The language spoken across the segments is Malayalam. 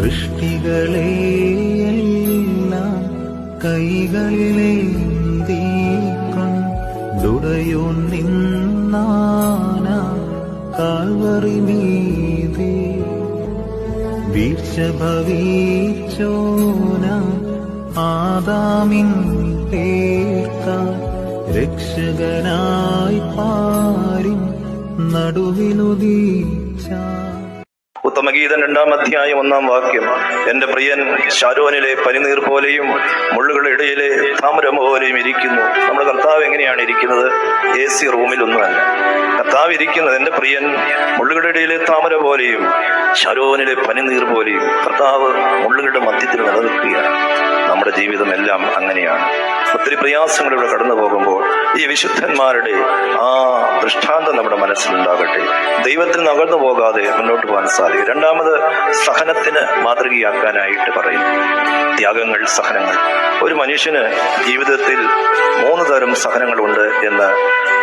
സൃഷ്ടികളെയെല്ലാം കൈകളിലേന്തിക്കൊണ്ടുടയോൻ നിന്നാന കാൽവറി മീതെ വീഴ്ച ഭവിച്ചോന ആദാമിൻ പേർക്കാൻ രക്ഷകനായി പാരിൻ നടുവിലുദീച്ച. ഉത്തമഗീതം 2-ാം അധ്യായം 1-ാം വാക്യം. എന്റെ പ്രിയൻ ശാരോനിലെ പനിനീർ പോലെയും മുള്ളുകളുടെ ഇടയിലെ താമരം പോലെയും ഇരിക്കുന്നു. നമ്മുടെ കർത്താവ് എങ്ങനെയാണ് ഇരിക്കുന്നത്? AC റൂമിലൊന്നുമല്ല. കർത്താവ് ഇരിക്കുന്നത്, എന്റെ പ്രിയൻ മുള്ളുകളുടെ ഇടയിലെ താമര പോലെയും ശാരോനിലെ പനിനീർ പോലെയും. കർത്താവ് മുള്ളുകളുടെ മധ്യത്തിൽ നിലനിൽക്കുകയാണ്. നമ്മുടെ ജീവിതമെല്ലാം അങ്ങനെയാണ്. ഒത്തിരി പ്രയാസങ്ങളിലൂടെ കടന്നു പോകുമ്പോൾ ഈ വിശുദ്ധന്മാരുടെ ആ ദൃഷ്ടാന്തം നമ്മുടെ മനസ്സിലുണ്ടാകട്ടെ. ദൈവത്തിൽ നകർന്നു പോകാതെ മുന്നോട്ട് പോകാൻ സാധിക്കും. രണ്ടാമത്, സഹനത്തിന് മാതൃകയാക്കാനായിട്ട് പറയും. ത്യാഗങ്ങൾ, സഹനങ്ങൾ. ഒരു മനുഷ്യന് ജീവിതത്തിൽ 3 തരം സഹനങ്ങളുണ്ട് എന്ന്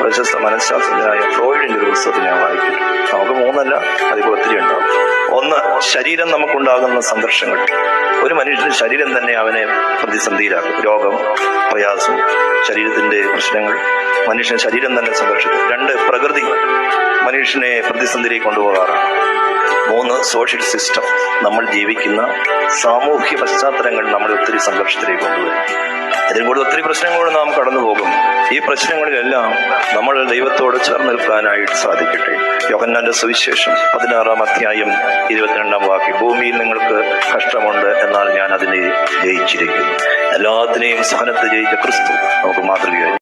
പ്രശസ്ത മനഃശാസ്ത്രജ്ഞനായ ഫ്രോയിഡിന്റെ ഒരു പുസ്തകത്തിൽ ഞാൻ വായിക്കുന്നു. നമുക്ക് 3 അല്ല, അതിൽ ഒത്തിരി ഉണ്ടാവും. 1, ശരീരം നമുക്കുണ്ടാകുന്ന സംഘർഷങ്ങൾ. ഒരു മനുഷ്യന് ശരീരം തന്നെ അവനെ പ്രതിസന്ധിയിലാക്കും. രോഗം, പ്രയാസം, ശരീരത്തിന്റെ പ്രശ്നങ്ങൾ, മനുഷ്യൻ ശരീരം തന്നെ സംഘർഷിക്കും. 2, പ്രകൃതി മനുഷ്യനെ പ്രതിസന്ധിയിലേക്ക് കൊണ്ടുപോകാറാണ്. 3, സോഷ്യൽ സിസ്റ്റം. നമ്മൾ ജീവിക്കുന്ന സാമൂഹ്യ പശ്ചാത്തലങ്ങൾ നമ്മളെ ഒത്തിരി സംഘർഷത്തിലേക്ക് കൊണ്ടുവരും. അതിൽ കൂടെ ഒത്തിരി പ്രശ്നങ്ങളോട് നാം കടന്നു പോകും. ഈ പ്രശ്നങ്ങളിലെല്ലാം നമ്മൾ ദൈവത്തോട് ചേർന്ന് നിൽക്കാനായിട്ട് സാധിക്കട്ടെ. യോഹന്നാന്റെ സുവിശേഷം 16-ാം അധ്യായം 22-ാം വാക്യം. ഭൂമിയിൽ നിങ്ങൾക്ക് കഷ്ടമുണ്ട്, എന്നാൽ ഞാൻ അതിനെ ജയിച്ചിരിക്കുന്നു. എല്ലാത്തിനെയും സഹനത്തെ ജയിച്ച ക്രിസ്തു നമുക്ക് മാതൃകയായി.